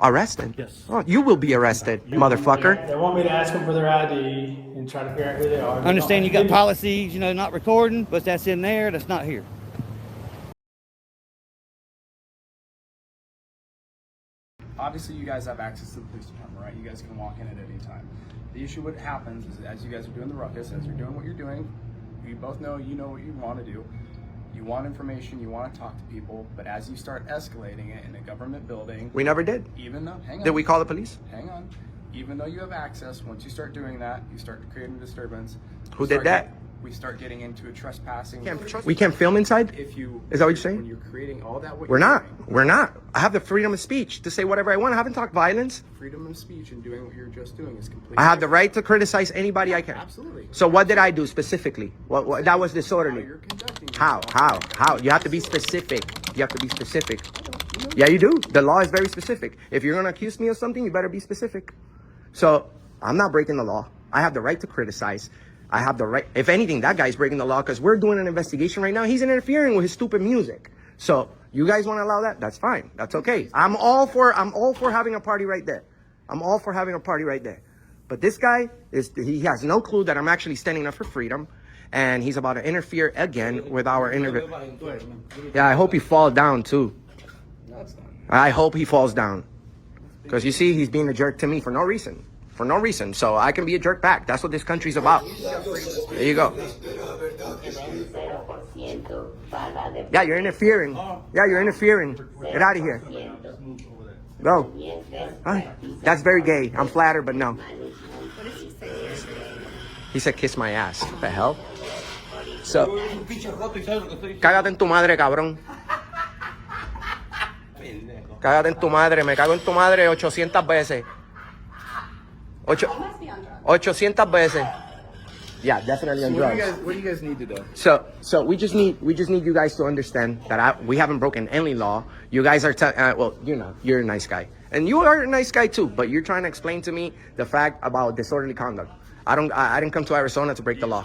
Arrested? Yes. Oh, you will be arrested, motherfucker. They want me to ask them for their ID and try to figure out who they are. I understand you got policies, you know, not recording, but that's in there, that's not here. Obviously, you guys have access to the police department, right? You guys can walk in at any time. The issue, what happens is, as you guys are doing the ruckus, as you're doing what you're doing, you both know, you know what you want to do. You want information, you want to talk to people, but as you start escalating it in a government building... We never did. Even though, hang on. Did we call the police? Hang on. Even though you have access, once you start doing that, you start creating a disturbance. Who did that? We start getting into a trespassing. We can't film inside? If you... Is that what you're saying? When you're creating all that... We're not. We're not. I have the freedom of speech to say whatever I want. I haven't talked violence. Freedom of speech and doing what you're just doing is completely... I have the right to criticize anybody I can. Absolutely. So what did I do specifically? What that was disorderly. You're conducting How? yourself. How? You have to be specific. You have to be specific. Yeah, you do. The law is very specific. If you're going to accuse me of something, you better be specific. So I'm not breaking the law. I have the right to criticize. I have the right. If anything, that guy's breaking the law because we're doing an investigation right now. He's interfering with his stupid music. So you guys want to allow that? That's fine. That's okay. I'm all for having a party right there. I'm all for having a party right there. But this guy he has no clue that I'm actually standing up for freedom, and he's about to interfere again with our interview. Yeah, I hope he falls down too. I hope he falls down. Because you see, he's being a jerk to me for no reason. For no reason. So I can be a jerk back. That's what this country's about. There you go. Yeah, you're interfering. Yeah, you're interfering. Get out of here. Go. Huh? That's very gay. I'm flattered, but no. He said, kiss my ass. What the hell? So, cágate en tu madre, cabrón. Cágate en tu madre. Me cago en tu madre 800 veces. 800 veces. Yeah, definitely on drugs. What do you guys need to do? So we just need you guys to understand that we haven't broken any law. You guys are well, you're a nice guy, and you are a nice guy too. But you're trying to explain to me the fact about disorderly conduct. I didn't come to Arizona to break the law.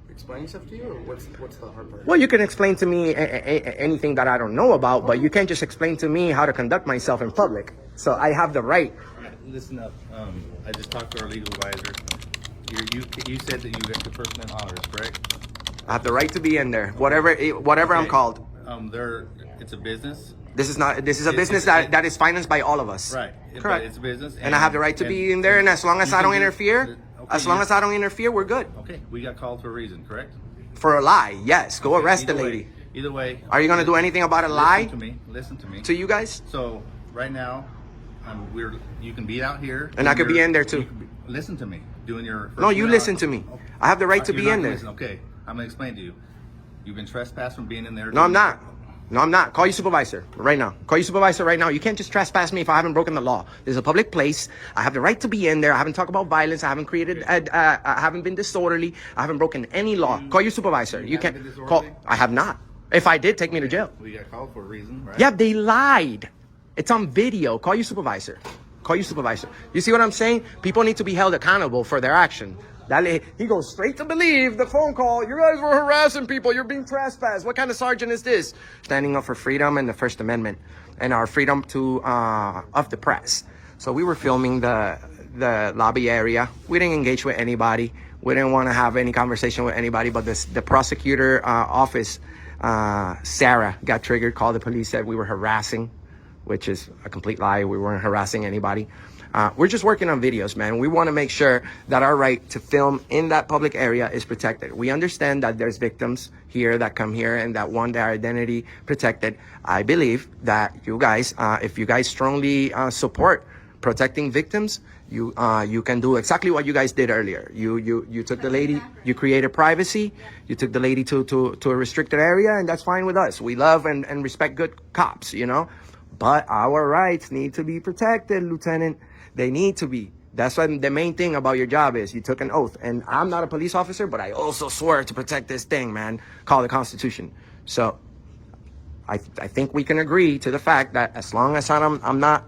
Explaining stuff to you, or what's the hard part? Well, you can explain to me anything that I don't know about, but you can't just explain to me how to conduct myself in public. So I have the right. Listen up. I just talked to our legal advisor. You said that you got the person in honors, correct? I have the right to be in there, whatever okay. I'm called. It's a business. This is a business that is financed by all of us. Right. Correct. It's a business, and I have the right to be in there. And as long as I don't interfere, we're good. Okay. We got called for a reason, correct? For a lie, yes. Go arrest the lady. Either way. Are you gonna do anything about a lie? Listen to me. To you guys. So right now, you can be out here. And I could be in there too. Listen to me. Doing your. No, you listen to me. Okay. I have the right to be in there. Listen. Okay. I'm gonna explain to you. You've been trespassed from being in there. No, I'm not. No, I'm not. Call your supervisor right now. Call your supervisor right now. You can't just trespass me if I haven't broken the law. This is a public place. I have the right to be in there. I haven't talked about violence. I haven't created. I haven't been disorderly. I haven't broken any law. Call your supervisor. You can't call. I have not. If I did, take me to jail. We got called for a reason, right? Yeah, they lied. It's on video. Call your supervisor. Call your supervisor. You see what I'm saying? People need to be held accountable for their action. He goes straight to believe the phone call. You guys were harassing people. You're being trespassed. What kind of sergeant is this? Standing up for freedom and the First Amendment and our freedom of the press. So we were filming the lobby area. We didn't engage with anybody. We didn't want to have any conversation with anybody. But the prosecutor office, Sarah, got triggered, called the police, said we were harassing, which is a complete lie. We weren't harassing anybody. We're just working on videos, man. We want to make sure that our right to film in that public area is protected. We understand that there's victims here that come here and that want their identity protected. I believe that you guys, if you guys strongly support protecting victims, you can do exactly what you guys did earlier. You took the lady, you created privacy, you took the lady to a restricted area, and that's fine with us. We love and respect good cops, But our rights need to be protected, Lieutenant. They need to be. That's what the main thing about your job is. You took an oath. And I'm not a police officer, but I also swear to protect this thing, man, called the Constitution. So I think we can agree to the fact that as long as I'm not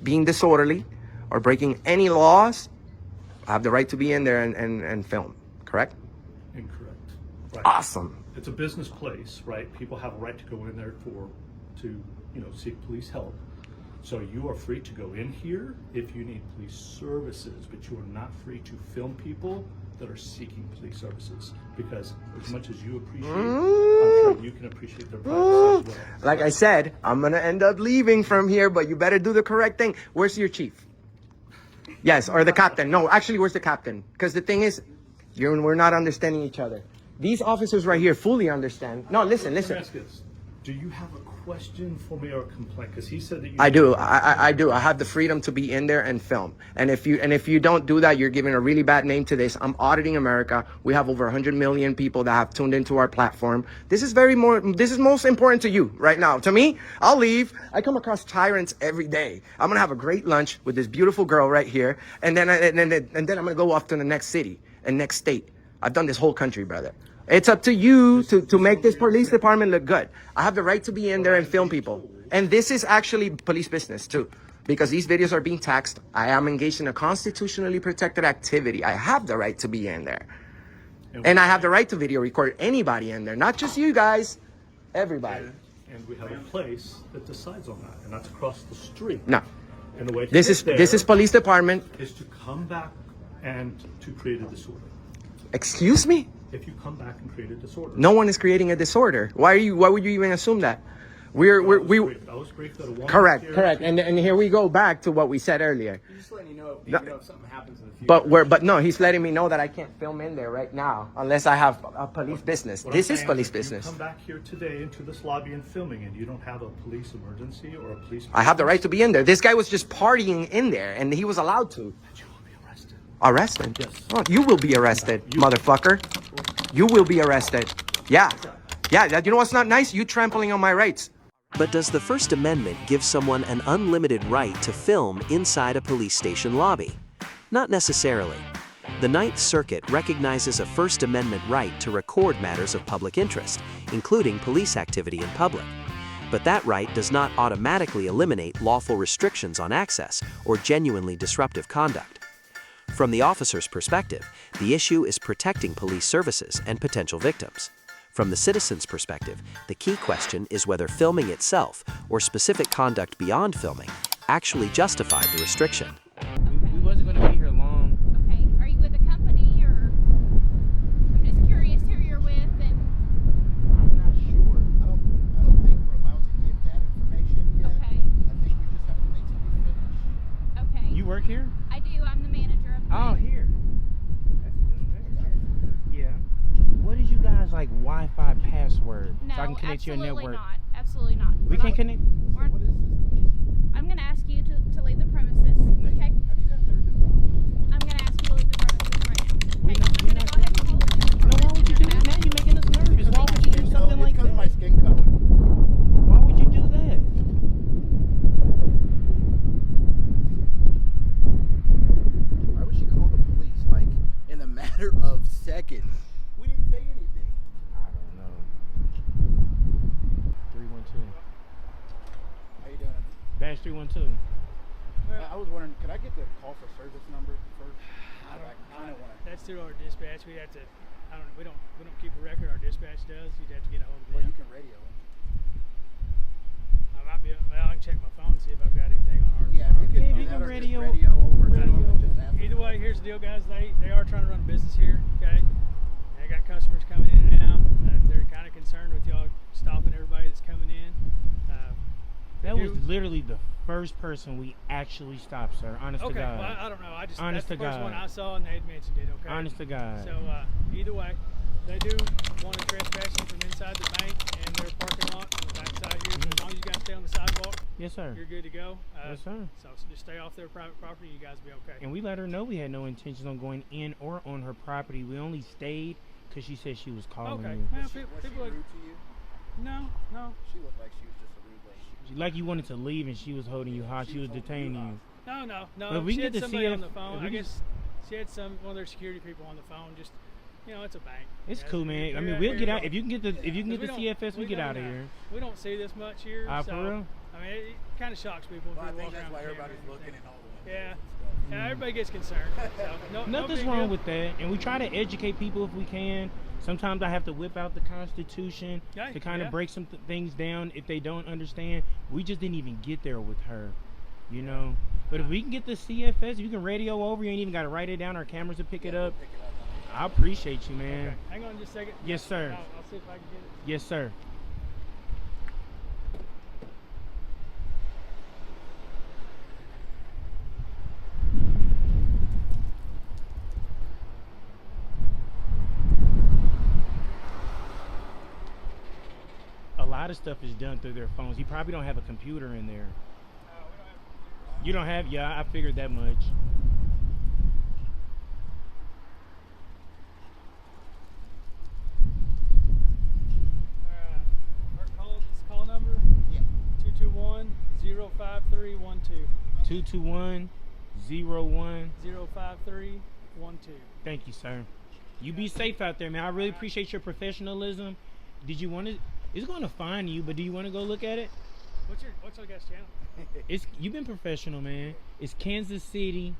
being disorderly or breaking any laws, I have the right to be in there and film. Correct? Incorrect. Right. Awesome. It's a business place, right? People have a right to go in there to seek police help. So you are free to go in here if you need police services, but you are not free to film people that are seeking police services, because as much as you appreciate, I'm sure you can appreciate their privacy as well. Like I said, I'm gonna end up leaving from here, but you better do the correct thing. Where's your chief? Yes, or the captain. No, actually, where's the captain? Because the thing is, we're not understanding each other. These officers right here fully understand. No, listen. Let me ask you this. Do you have a question for me or a complaint? Because he said that you. I do. I do. I have the freedom to be in there and film. And if you don't do that, you're giving a really bad name to this. I'm Auditing America. We have over 100 million people that have tuned into our platform. This is most important to you right now. To me, I'll leave. I come across tyrants every day. I'm gonna have a great lunch with this beautiful girl right here, and then I'm gonna go off to the next city and next state. I've done this whole country, brother. It's up to you to make this police department look good. I have the right to be in there and film people. And this is actually police business too, because these videos are being taxed. I am engaged in a constitutionally protected activity. I have the right to be in there. And I have the right to video record anybody in there, not just you guys, everybody. And we have a place that decides on that, and that's across the street. No. And the way to This get is police department. is to come back and to create a disorder. Excuse me? If you come back and create a disorder. No one is creating a disorder. Why would you even assume that? I was briefed that a woman Correct. here- And here we go back to what we said earlier. He's just letting you know, if something happens in the future. But no, he's letting me know that I can't film in there right now unless I have a police business. What This I'm is saying police if you business. come back here today into this lobby and filming, and you don't have a police emergency or a police. I have the right to be in there. This guy was just partying in there, and he was allowed to. You will be arrested. Arrested? Yes. Oh, you will be arrested, motherfucker. You will be arrested. Yeah. You know what's not nice? You trampling on my rights. But does the First Amendment give someone an unlimited right to film inside a police station lobby? Not necessarily. The Ninth Circuit recognizes a First Amendment right to record matters of public interest, including police activity in public. But that right does not automatically eliminate lawful restrictions on access or genuinely disruptive conduct. From the officer's perspective, the issue is protecting police services and potential victims. From the citizen's perspective, the key question is whether filming itself or specific conduct beyond filming actually justified the restriction. We wasn't going to be here long. Okay, are you with a company or? I'm just curious who you're with and. I'm not sure. I don't think we're allowed to give that information yet. Okay. I think we just have to wait till we finish. Okay. You work here? I do. I'm the manager of. Oh, here. That's even better. Yeah. What is you guys like Wi-Fi password? No, so I can connect your absolutely network. not. Absolutely not. We can't connect. We're- What is this? I'm gonna ask you to leave the premises. Okay. Have you guys ever been robbed? I'm gonna ask you to leave the premises right now. We Okay. not- I'm we gonna not- go ahead and hold you. No, why would you do that? Now you're making us nervous. Why would you do something No, like it's because of my that? skin color. Why would you do that? Why would she call the police like in a matter of seconds? We didn't say anything. I don't know. 312. How you doing? Dash 312. I was wondering, could I get the call for service number first? I kind of want to. That's through our dispatch. We have to. We don't keep a record. Our dispatch does. You'd have to get a hold of Well, them. you can radio it. I might be. Well, I can check my phone and see if I've got anything on our. Yeah, on our if you Yeah, could do you that can or radio- just radio over to them radio. and just ask Either them. way, here's the deal, guys. They are trying to run a business here. Okay, they got customers coming in and out. They're kind of concerned with y'all stopping everybody that's coming in. That they was do- literally the first person we actually stopped, sir. Honest to Okay, God. well, I don't know. I just Honest that's the to first one God. I saw, and they had mentioned it. Okay. Honest to God. So either way, they do want to trespass you from inside the bank and their parking lot on the backside here. As long as you guys stay on the sidewalk, Yes, sir. you're good to go. Yes, sir. So just stay off their private property. You guys will be okay. And we let her know we had no intentions on going in or on her property. We only stayed because she said she was calling Okay. you. Well, Was she people rude to you? no. She looked like she was just a rude lady. Like you wanted to leave and she was holding you hostage. She was detaining you. No. But if we She can had get the somebody CF on the phone. if we I can- guess she had one of their security people on the phone. Just it's a bank. It's Yeah, cool, man. I they're mean, out we'll here. get out if you can get the if you can get the 'Cause CFS, we get don't, out of here. We don't see this much here. Ah, so, for real? I mean, it kind of shocks people. Well, I if we think walk that's around why with everybody's cameras and looking in all the everything. windows. Yeah, everybody gets concerned. So, no Nothing's big wrong deal. with that, and we try to educate people if we can. Sometimes I have to whip out the Constitution Okay, to kind of yeah. break some things down if they don't understand. We just didn't even get there with her. You know, but if we can get the CFS, if you can radio over, you ain't even got to write it down. Our cameras will pick it up. I appreciate you, man. Okay. Hang on just a second. Yes, sir. I'll see if I can get it. Yes, sir. A lot of stuff is done through their phones. You probably don't have a computer in there. You don't have? Yeah, I figured that much. This call number? Yeah. 221-05312. 221-01. 05312. Thank you, sir. You be safe out there, man. I really appreciate your professionalism. Did you want to? It's going to find you, but do you want to go look at it? What's your guys' channel? It's you've been professional, man. It's Kansas City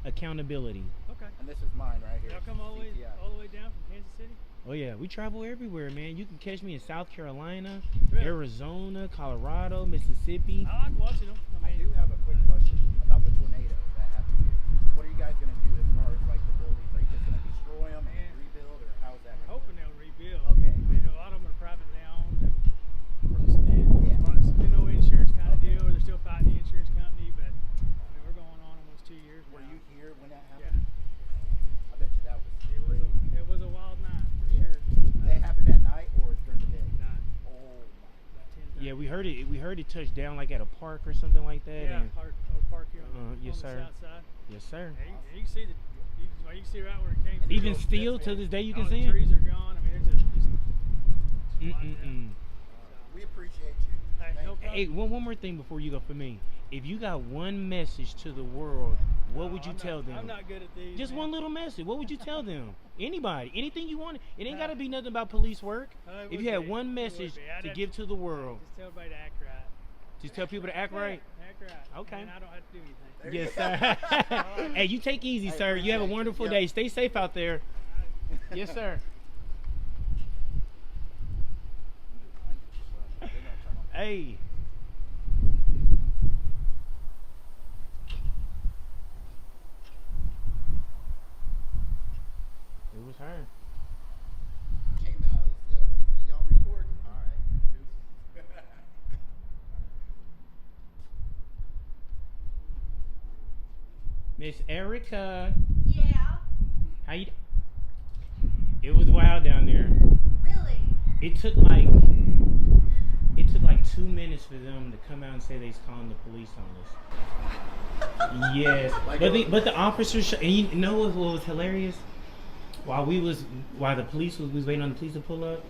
Accountability. Okay. And this is mine right here. Y'all come all the way down from Kansas City? Oh yeah, we travel everywhere, man. You can catch me in South Carolina, Really? Arizona, Colorado, Mississippi. I like watching them. I do have a quick question about the tornado that happened here. What are you guys going to do as far as like the buildings? Are you just going to destroy them and rebuild, or how's that? We're hoping they'll rebuild. Okay. I mean, a lot of them are privately owned. And Yeah. it's been no insurance kind of deal. They're still fighting the insurance company, but I mean, we're going on almost 2 years Were now. you here when that Yeah. happened? I bet you that was crazy. It was a wild night for Yeah. sure. That happened at night or during the day? Night. Oh About 10:30. Yeah, we heard it. We heard it touch down like at a park or something like that. Yeah, and- park here on, yes, on sir. the south side. Yes, sir. Yeah, you can see you can see right where it came from. Even still to this day, you can All see the it. trees are gone. I mean, it's just we appreciate you. Hey, no Thank you. problem. Hey, one more thing before you go for me. If you got one message to the world, what would you tell them? I'm not good at these. Just man. one little message. What would you tell them? Anybody, anything you want. It ain't got to be nothing about police work. It If would you had be. one It would message be. I'd to have give to the world, Just tell everybody to act right. just tell people to act right. Act right. Okay. And I don't have to do anything. There you Yes, go. sir. Hey, you take easy, I sir. You have a appreciate wonderful you. day. Stay safe out there. Yes, sir. Hey. It was her. Came out and said, what do you think? Y'all recording? All right. Deuces. Miss Erica. Yeah. How you? It was wild down there. Really? It took like 2 minutes for them to come out and say they was calling the police on us. Yes, but the officers and you know what was hilarious? While the police was waiting on the police to pull up,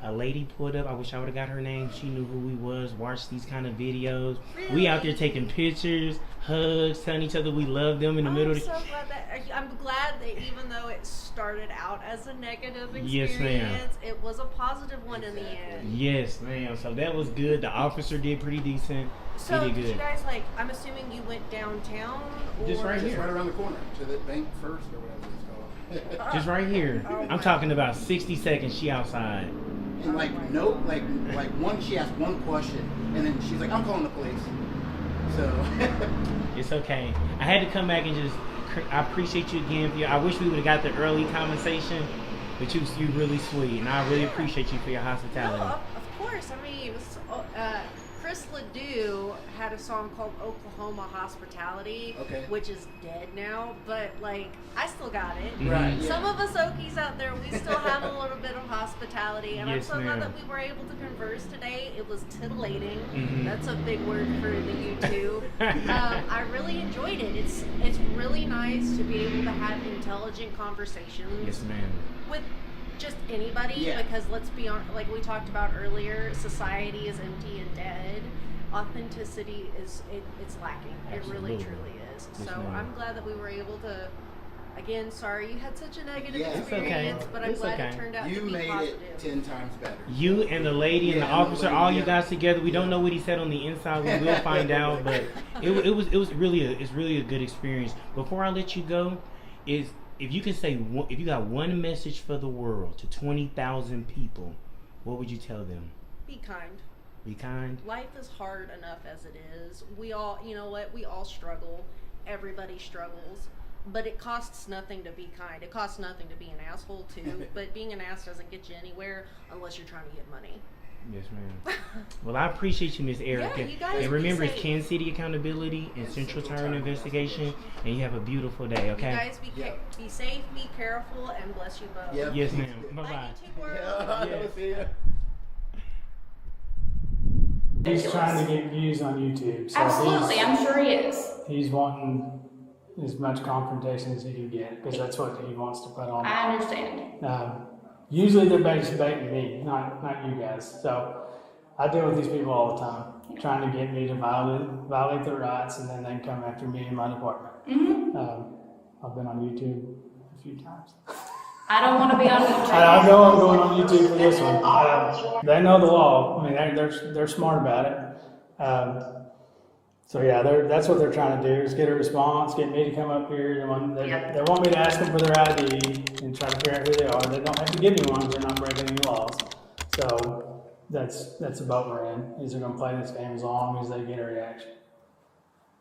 a lady pulled up. I wish I would have got her name. She knew who we was. Watched these kind of videos. We out there taking pictures, hugs, telling each other we love them in the middle. I'm so glad that I'm glad that even though it started out as a negative experience, Yes, ma'am. it was a positive one in the end. Yes, ma'am. So that was good. The officer did pretty decent. So he did did good. you guys I'm assuming you went downtown? Or Just right Just here. right around the corner to the bank first or whatever it's called. Just right here. Oh I'm my talking about 60 seconds. She outside. And like she asked one question and then she's like, I'm calling the police. So It's okay. I had to come back and just. I appreciate you again. I wish we would have got the early conversation, but you really sweet, and I really appreciate you for your No, hospitality. of course. I mean, Chris Ledoux had a song called Oklahoma Hospitality, Okay. which is dead now, but I still got it. Right, yeah. Some of us Okies out there, we still have a little bit of hospitality, and Yes, I'm so glad ma'am. that we were able to converse today. It was titillating. Mhm. That's a big word for the YouTube. I really enjoyed it. It's really nice to be able to have intelligent conversations Yes, ma'am. with just anybody, Yeah. because let's be honest, like we talked about earlier, society is empty and dead. Authenticity it's lacking. It really Absolutely. truly is. Yes, So ma'am. I'm glad that we were able to. Again, sorry you had such a negative Yeah. It's okay. experience, but I'm It's glad okay. it turned out You to be made positive. it 10 times better. You and the lady and the Yeah, and the officer, lady, all you yeah. guys together. We don't know what he said on the inside. We will find out, but it was really a good experience. Before I let you go, if you can say if you got one message for the world to 20,000 people, what would you tell them? Be kind. Be kind. Life is hard enough as it is. We all, you know what? We all struggle. Everybody struggles. But it costs nothing to be kind. It costs nothing to be an asshole too. But being an ass doesn't get you anywhere unless you're trying to get money. Yes, ma'am. Well, I appreciate you, Miss Erica. Yeah, you guys and remember, be it's safe. Kansas City Accountability and Central Tyrant Investigation. And you have a beautiful day, okay? You guys be safe, be careful, and bless you both. Yep. Yes, ma'am. Bye-bye. Love you too, world. He's trying to get views on YouTube. So Absolutely, I'm sure he is. He's wanting as much confrontation as he can get because that's what he wants to put on. I understand. Usually they're baiting me, not you guys. So I deal with these people all the time, trying to get me to violate their rights, and then they come after me in my department. I've been on YouTube a few times. I don't want to be on YouTube. I know I'm going on YouTube for this one. They know the law. I mean, they're smart about it. So yeah, that's what they're trying to do, is get a response, get me to come up here. They want me to ask them for their ID and try to figure out who they are. They don't have to give me one because they're not breaking any laws. So that's the boat we're in, is they're going to play this game as long as they get a reaction.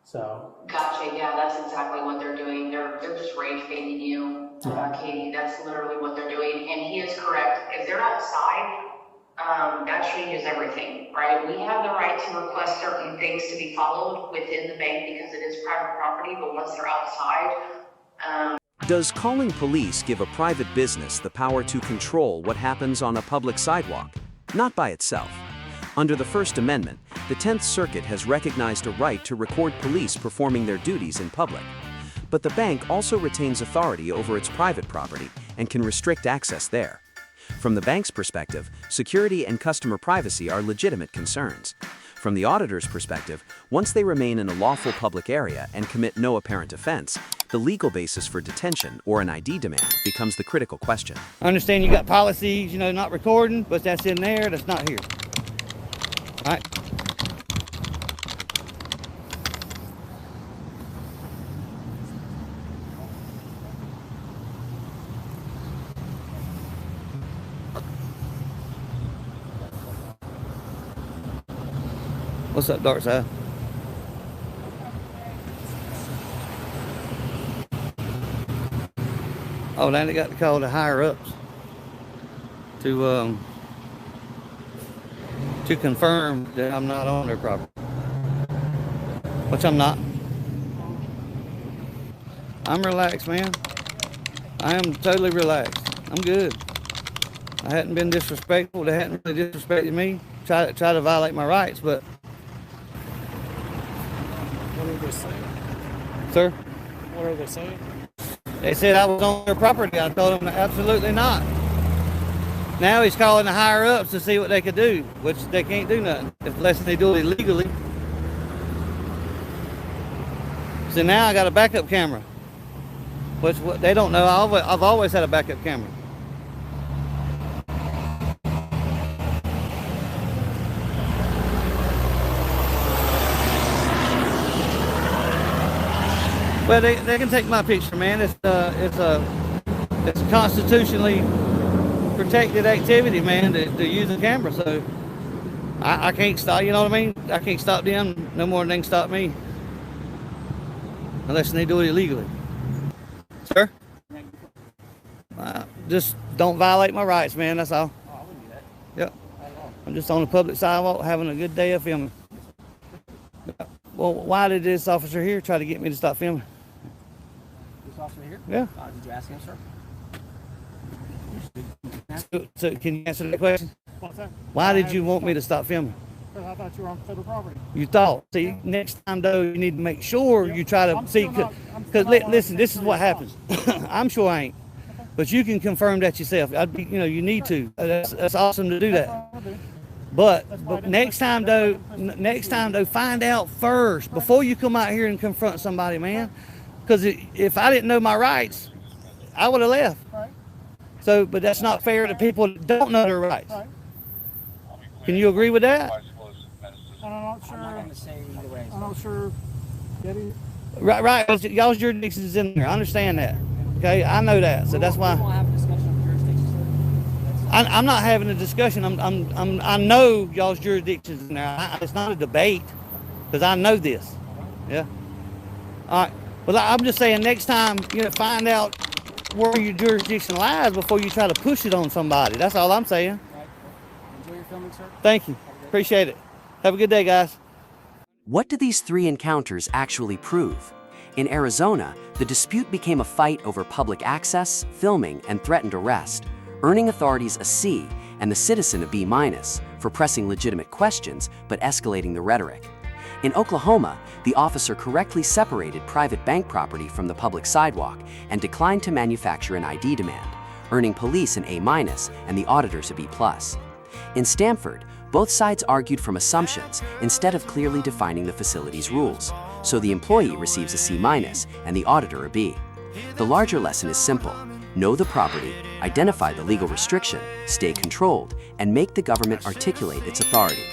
So. Gotcha, yeah, that's exactly what they're doing. They're just rage baiting you, Katie. That's literally what they're doing. And he is correct. If they're outside, that changes everything, right? We have the right to request certain things to be followed within the bank because it is private property, but once they're outside, Does calling police give a private business the power to control what happens on a public sidewalk? Not by itself. Under the First Amendment, the 10th Circuit has recognized a right to record police performing their duties in public. But the bank also retains authority over its private property and can restrict access there. From the bank's perspective, security and customer privacy are legitimate concerns. From the auditor's perspective, once they remain in a lawful public area and commit no apparent offense, the legal basis for detention or an ID demand becomes the critical question. I understand you got policies, not recording, but that's in there, that's not here. All right. What's up, dark side? Oh, then they got to call the higher ups to confirm that I'm not on their property, which I'm not. I'm relaxed, man. I am totally relaxed. I'm good. I hadn't been disrespectful. They hadn't really disrespected me. Try to violate my rights, but. What are they saying? Sir? What are they saying? They said I was on their property. I told them absolutely not. Now he's calling the higher ups to see what they could do, which they can't do nothing unless they do it illegally. So now I got a backup camera, which what they don't know. I've always had a backup camera. Well, they can take my picture, man. It's a constitutionally protected activity, man, to use the camera. So I can't stop. You know what I mean? I can't stop them no more than they can stop me, unless they do it illegally. Sir, just don't violate my rights, man. That's all. Oh, I wouldn't do that. Yep. I'm just on the public sidewalk having a good day of filming. Well, why did this officer here try to get me to stop filming? This officer here? Yeah. Did you ask him, sir? So can you answer that question? What's that? Why did you want me to stop filming? I thought you were on federal property. You thought. See, next time though, you need to make sure you try to see. Because listen, this is what happens. I'm sure I ain't, but you can confirm that yourself. You need to. That's awesome to do that. But next time though, find out first before you come out here and confront somebody, man. Because if I didn't know my rights, I would have left. Right. So, but that's not fair to people that don't know their rights. Right. Can you agree with that? I'm not sure. I'm not going to say either way. I'm not sure. Right. Y'all's jurisdiction is in there. I understand that. Okay, I know that. So that's why. We'll have a discussion of jurisdictions. I'm not having a discussion. I know y'all's jurisdiction's in there. It's not a debate, because I know this. Yeah. All right. Well, I'm just saying, next time, find out where your jurisdiction lies before you try to push it on somebody. That's all I'm saying. Right. Enjoy your filming, sir. Thank you. Appreciate it. Have a good day, guys. What do these 3 encounters actually prove? In Arizona, the dispute became a fight over public access, filming, and threatened arrest, earning authorities a C and the citizen a B- for pressing legitimate questions but escalating the rhetoric. In Oklahoma, the officer correctly separated private bank property from the public sidewalk and declined to manufacture an ID demand, earning police an A- and the auditors a B+. In Stanford, both sides argued from assumptions instead of clearly defining the facility's rules, so the employee receives a C- and the auditor a B. The larger lesson is simple: know the property, identify the legal restriction, stay controlled, and make the government articulate its authority.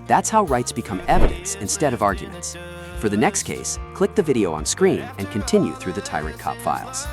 That's how rights become evidence instead of arguments. For the next case, click the video on screen and continue through the Tyrant Cop files.